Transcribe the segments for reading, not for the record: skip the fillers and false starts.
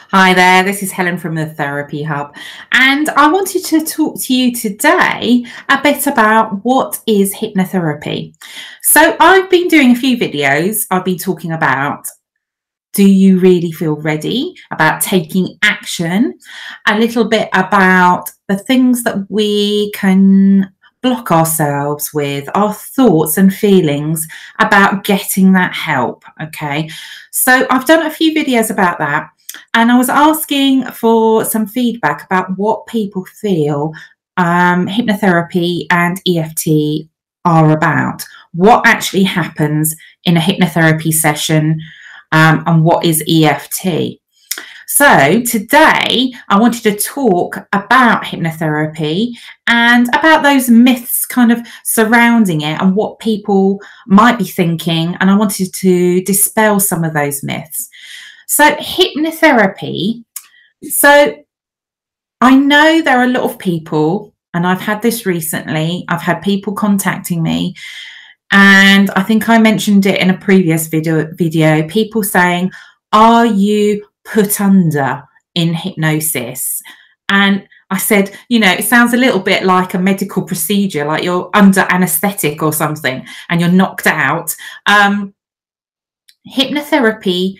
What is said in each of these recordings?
Hi there, this is Helen from the Therapy Hub, and I wanted to talk to you today a bit about what is hypnotherapy. So, I've been doing a few videos. I've been talking about, do you really feel ready? About taking action, a little bit about the things that we can block ourselves with, our thoughts and feelings about getting that help. Okay, so I've done a few videos about that. And I was asking for some feedback about what people feel hypnotherapy and EFT are about. What actually happens in a hypnotherapy session, and what is EFT? So today I wanted to talk about hypnotherapy and about those myths kind of surrounding it and what people might be thinking. And I wanted to dispel some of those myths. So hypnotherapy, so I know there are a lot of people, and I've had this recently, I've had people contacting me, and I think I mentioned it in a previous video, people saying, are you put under in hypnosis? And I said, it sounds a little bit like a medical procedure, like you're under anesthetic or something and you're knocked out. Hypnotherapy,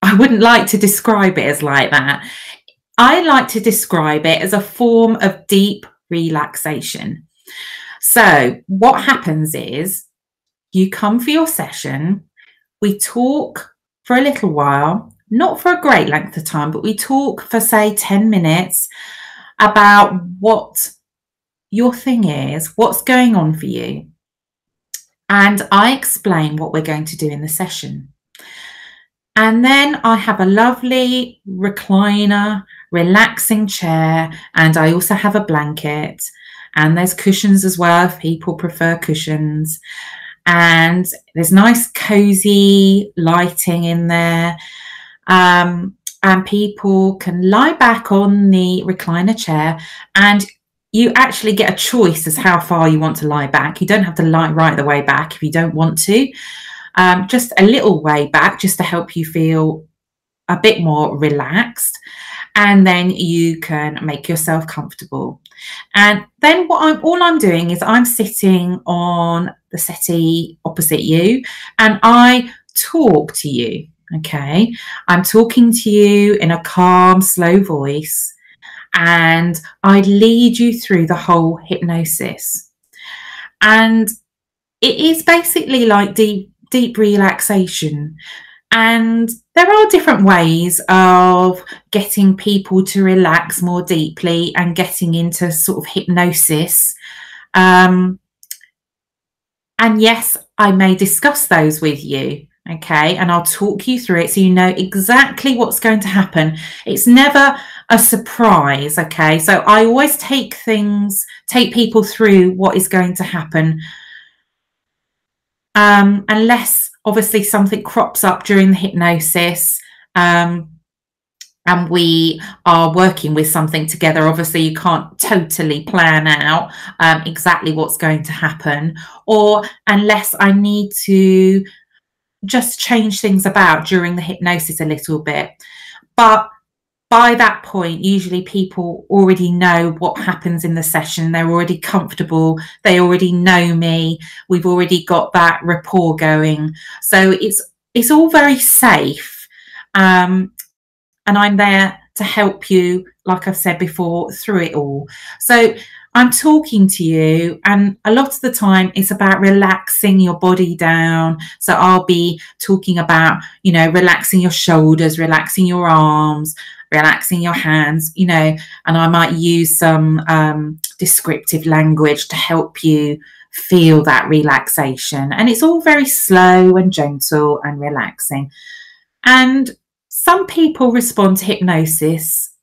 I wouldn't like to describe it as like that. I like to describe it as a form of deep relaxation. So what happens is you come for your session, we talk for a little while, not for a great length of time, but we talk for say 10 minutes about what your thing is, what's going on for you. And I explain what we're going to do in the session. And then I have a lovely recliner, relaxing chair, and I also have a blanket, and there's cushions as well if people prefer cushions. And there's nice cozy lighting in there. And people can lie back on the recliner chair, and you actually get a choice as how far you want to lie back. You don't have to lie right the way back if you don't want to. Just a little way back, just to help you feel a bit more relaxed, and then you can make yourself comfortable. And then all I'm doing is I'm sitting on the settee opposite you, and I talk to you. Okay, I'm talking to you in a calm, slow voice, and I lead you through the whole hypnosis. And it is basically like deep relaxation. And there are different ways of getting people to relax more deeply and getting into sort of hypnosis. And yes, I may discuss those with you. Okay, and I'll talk you through it so you know exactly what's going to happen. It's never a surprise. Okay, so I always take people through what is going to happen. Unless obviously something crops up during the hypnosis, and we are working with something together. Obviously you can't totally plan out exactly what's going to happen, or unless I need to just change things about during the hypnosis a little bit. But by that point, usually people already know what happens in the session. They're already comfortable. They already know me. We've already got that rapport going. So it's all very safe. And I'm there to help you, like I've said before, through it all. So I'm talking to you, and a lot of the time it's about relaxing your body down. So I'll be talking about, relaxing your shoulders, relaxing your arms, relaxing your hands, and I might use some descriptive language to help you feel that relaxation. And it's all very slow and gentle and relaxing. And some people respond to hypnosis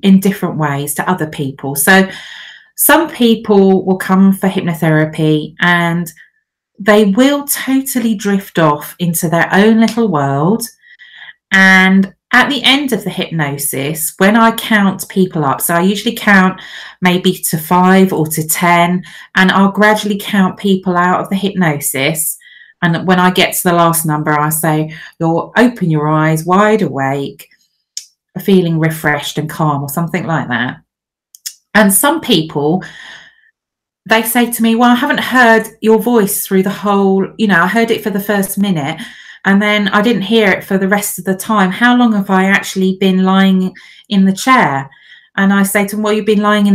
in different ways to other people. So some people will come for hypnotherapy and they will totally drift off into their own little world. And at the end of the hypnosis, when I count people up, so I usually count maybe to 5 or to 10, and I'll gradually count people out of the hypnosis. And when I get to the last number, I say, you'll open your eyes wide awake, feeling refreshed and calm, or something like that. And some people, they say to me, well, I haven't heard your voice through the whole, I heard it for the first minute and then I didn't hear it for the rest of the time. How long have I actually been lying in the chair? And I say to them, well, you've been lying in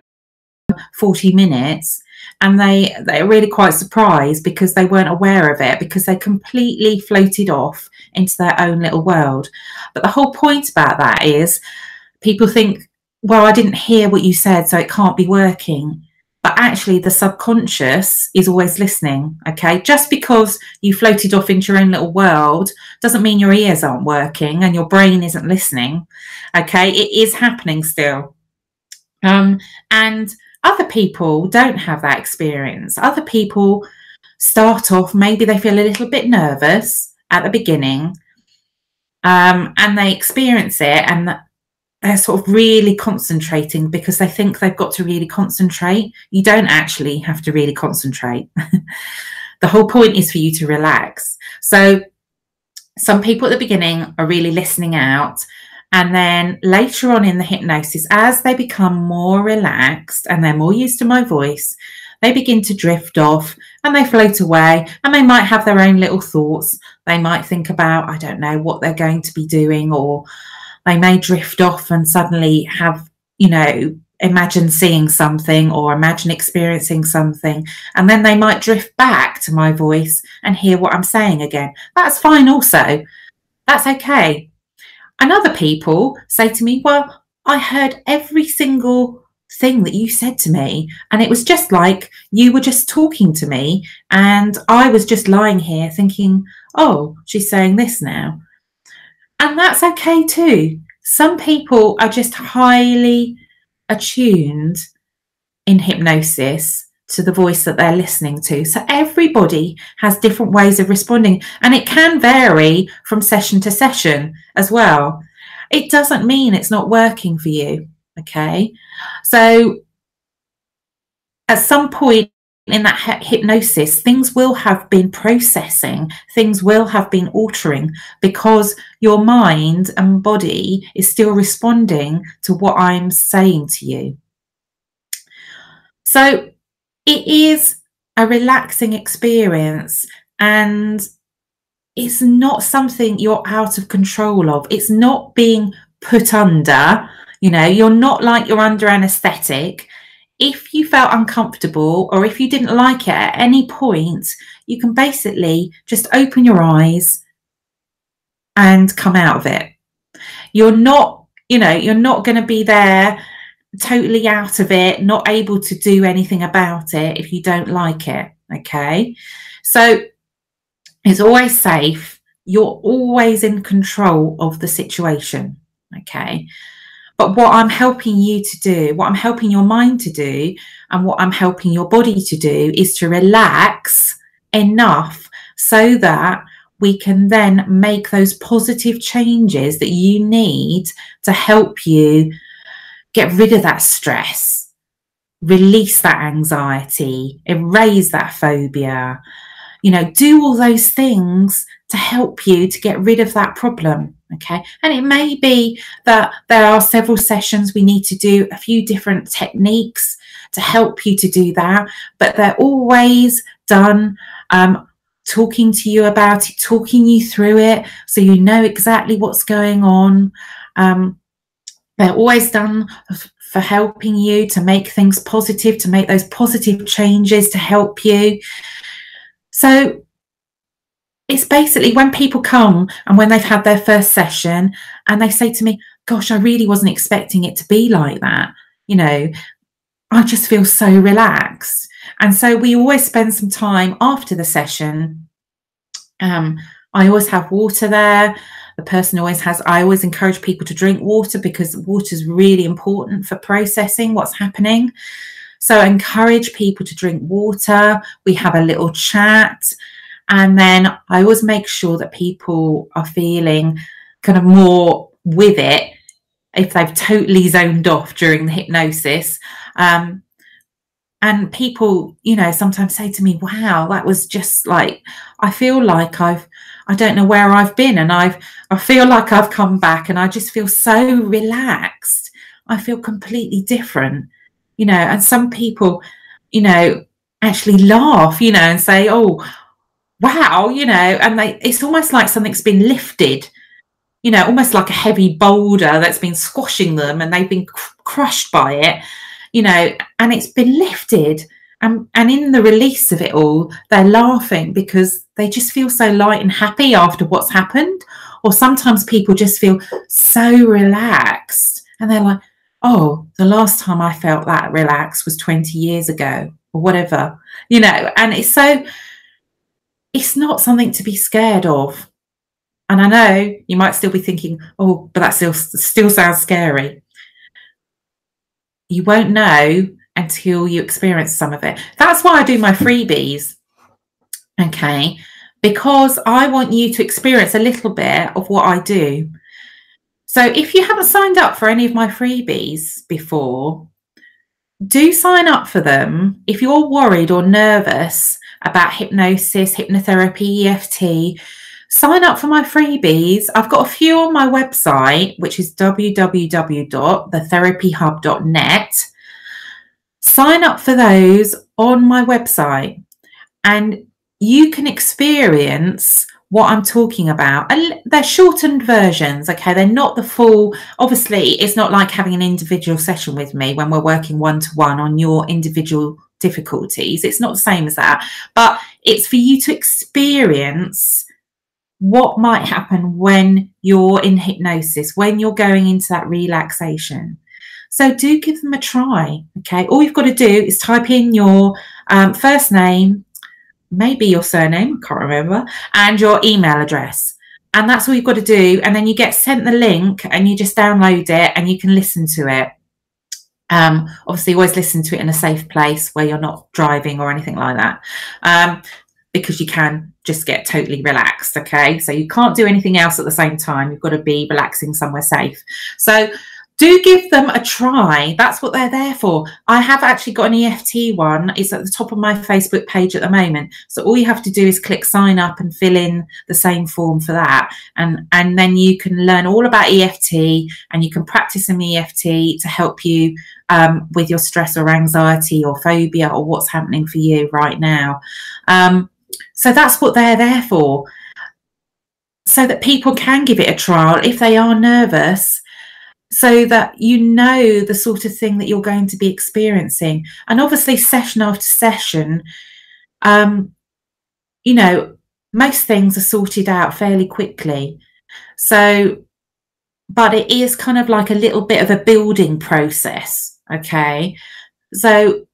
40 minutes. And they're really quite surprised because they weren't aware of it, because they completely floated off into their own little world. But the whole point about that is people think, well, I didn't hear what you said, so it can't be working. But actually the subconscious is always listening, okay? Just because you floated off into your own little world doesn't mean your ears aren't working and your brain isn't listening, okay? It is happening still. And other people don't have that experience. Other people start off, maybe they feel a little bit nervous at the beginning, and they experience it and they're sort of really concentrating because they think they've got to really concentrate. You don't actually have to really concentrate. The whole point is for you to relax. So some people at the beginning are really listening out, and then later on in the hypnosis, as they become more relaxed and they're more used to my voice, they begin to drift off and they float away, and they might have their own little thoughts. They might think about, I don't know, what they're going to be doing, or they may drift off and suddenly have, imagine seeing something or imagine experiencing something. And then they might drift back to my voice and hear what I'm saying again. That's fine also. That's okay. And other people say to me, well, I heard every single thing that you said to me, and it was just like you were just talking to me, and I was just lying here thinking, oh, she's saying this now. And that's okay too. Some people are just highly attuned in hypnosis to the voice that they're listening to. So everybody has different ways of responding, and it can vary from session to session as well. It doesn't mean it's not working for you, okay? So at some point in that hypnosis, things will have been processing, things will have been altering, because your mind and body is still responding to what I'm saying to you. So it is a relaxing experience, and it's not something you're out of control of. It's not being put under, you're not like you're under anesthetic. If you felt uncomfortable or if you didn't like it at any point, you can basically just open your eyes and come out of it. You're not going to be there totally out of it, not able to do anything about it if you don't like it, okay? So it's always safe. You're always in control of the situation, okay? But what I'm helping you to do, what I'm helping your mind to do, and what I'm helping your body to do is to relax enough so that we can then make those positive changes that you need to help you get rid of that stress, release that anxiety, erase that phobia, do all those things to help you to get rid of that problem. Okay. And it may be that there are several sessions we need to do a few different techniques to help you to do that, but they're always done talking to you about it, talking you through it, so you know exactly what's going on. They're always done for helping you to make things positive, to make those positive changes to help you. So it's basically when people come and when they've had their first session and they say to me, gosh, I really wasn't expecting it to be like that. I just feel so relaxed. And so we always spend some time after the session. I always have water there. The person always has, I always encourage people to drink water because water is really important for processing what's happening. So I encourage people to drink water. We have a little chat. And then I always make sure that people are feeling kind of more with it if they've totally zoned off during the hypnosis. And people, sometimes say to me, wow, that was just like, I feel like I don't know where I've been, and I feel like I've come back, and I just feel so relaxed. I feel completely different, and some people, actually laugh, and say, oh, wow, and it's almost like something's been lifted, almost like a heavy boulder that's been squashing them, and they've been crushed by it, and it's been lifted. And in the release of it all, they're laughing because they just feel so light and happy after what's happened. Or sometimes people just feel so relaxed, and they're like, oh, the last time I felt that relaxed was 20 years ago, or whatever, and it's not something to be scared of. And I know you might still be thinking, oh, but that still sounds scary. You won't know until you experience some of it. That's why I do my freebies, okay? Because I want you to experience a little bit of what I do. So if you haven't signed up for any of my freebies before, do sign up for them. If you're worried or nervous about hypnosis, hypnotherapy, EFT, sign up for my freebies. I've got a few on my website, which is www.thetherapyhub.net. Sign up for those on my website, and you can experience what I'm talking about. And they're shortened versions, okay? They're not the full, obviously, it's not like having an individual session with me when we're working one-to-one on your individual difficulties. It's not the same as that, but it's for you to experience what might happen when you're in hypnosis, when you're going into that relaxation. So do give them a try, okay? All you've got to do is type in your first name, maybe your surname, I can't remember, and your email address. And that's all you've got to do. And then you get sent the link, and you just download it, and you can listen to it. Obviously, always listen to it in a safe place where you're not driving or anything like that, because you can just get totally relaxed, okay? So you can't do anything else at the same time. You've got to be relaxing somewhere safe. So do give them a try. That's what they're there for. I have actually got an EFT one. It's at the top of my Facebook page at the moment. So all you have to do is click sign up and fill in the same form for that. And then you can learn all about EFT, and you can practice some EFT to help you with your stress or anxiety or phobia or what's happening for you right now. So that's what they're there for, so that people can give it a trial if they are nervous, so that you know the sort of thing that you're going to be experiencing. And obviously, session after session, most things are sorted out fairly quickly. So, but it is kind of like a little bit of a building process, okay? So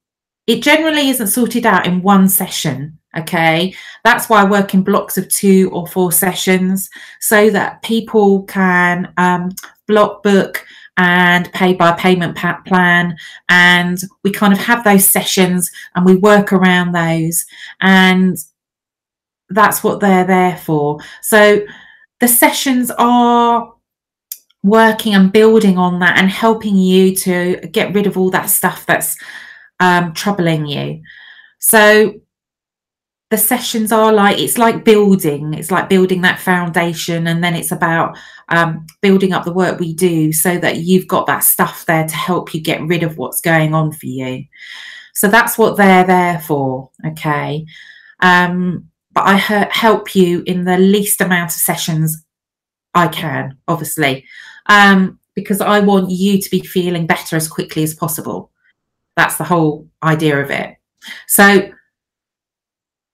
it generally isn't sorted out in one session, okay? That's why I work in blocks of 2 or 4 sessions, so that people can block book and pay by payment plan, and we kind of have those sessions and we work around those, and that's what they're there for. So the sessions are working and building on that and helping you to get rid of all that stuff that's troubling you. So the sessions are like, it's like building that foundation, and then it's about building up the work we do, so that you've got that stuff there to help you get rid of what's going on for you. So that's what they're there for, okay? But I help you in the least amount of sessions I can, obviously, because I want you to be feeling better as quickly as possible. That's the whole idea of it. So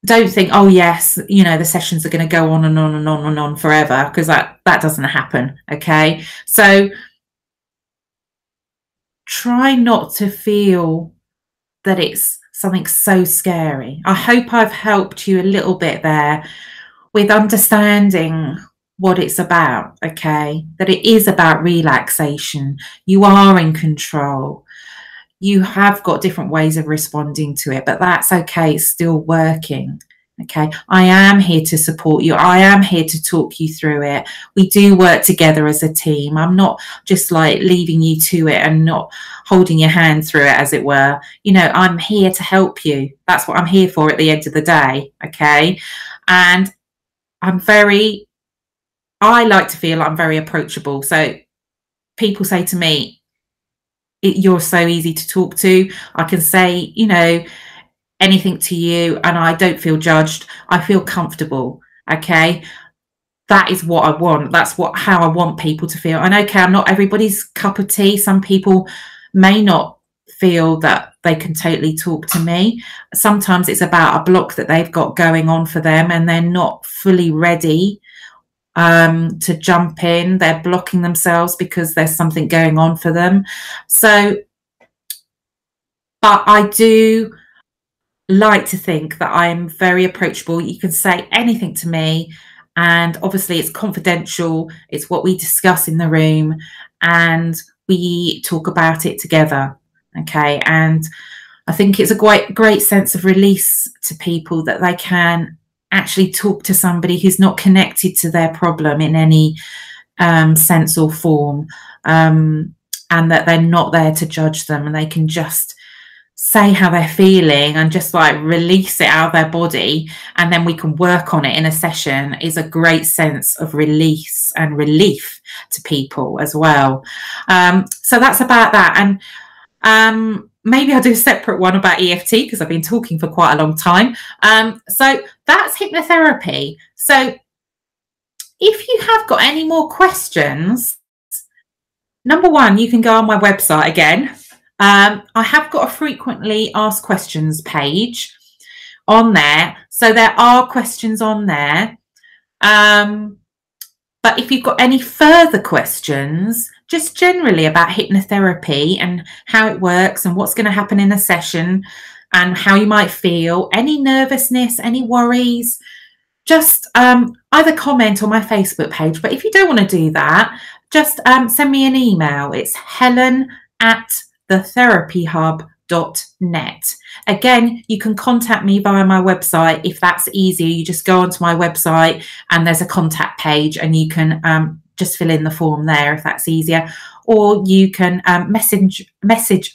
don't think, oh yes, the sessions are going to go on and on and on and on forever, because that doesn't happen, okay? So try not to feel that it's something so scary. I hope I've helped you a little bit there with understanding what it's about, okay? That it is about relaxation. You are in control. You have got different ways of responding to it, but that's okay. It's still working. Okay, I am here to support you. I am here to talk you through it. We do work together as a team. I'm not just like leaving you to it and not holding your hand through it, as it were. You know, I'm here to help you. That's what I'm here for at the end of the day. Okay. And I like to feel I'm very approachable. So people say to me, you're so easy to talk to. I can say, you know, anything to you and I don't feel judged. I feel comfortable. Okay. That is what I want. That's how I want people to feel. And okay, I'm not everybody's cup of tea. Some people may not feel that they can totally talk to me. Sometimes it's about a block that they've got going on for them and they're not fully ready to jump in. They're blocking themselves because there's something going on for them. So, but I do like to think that I'm very approachable. You can say anything to me, and obviously it's confidential. It's what we discuss in the room and we talk about it together. Okay. And I think it's a great sense of release to people that they can actually talk to somebody who's not connected to their problem in any sense or form, and that they're not there to judge them, and they can just say how they're feeling and just like release it out of their body, and then we can work on it in a session. Is a great sense of release and relief to people as well. So that's about that. And maybe I'll do a separate one about EFT because I've been talking for quite a long time. So that's hypnotherapy. So if you have got any more questions, number one, you can go on my website again. I have got a frequently asked questions page on there. So there are questions on there. But if you've got any further questions, just generally about hypnotherapy and how it works and what's going to happen in a session and how you might feel, any nervousness, any worries, just either comment on my Facebook page. But if you don't want to do that, just send me an email. It's helen@thetherapyhub.net. Again, you can contact me via my website if that's easier. You just go onto my website and there's a contact page and you can just fill in the form there if that's easier. Or you can message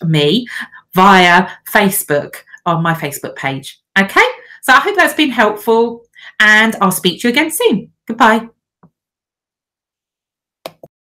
me via Facebook on my Facebook page. Okay, so I hope that's been helpful and I'll speak to you again soon. Goodbye.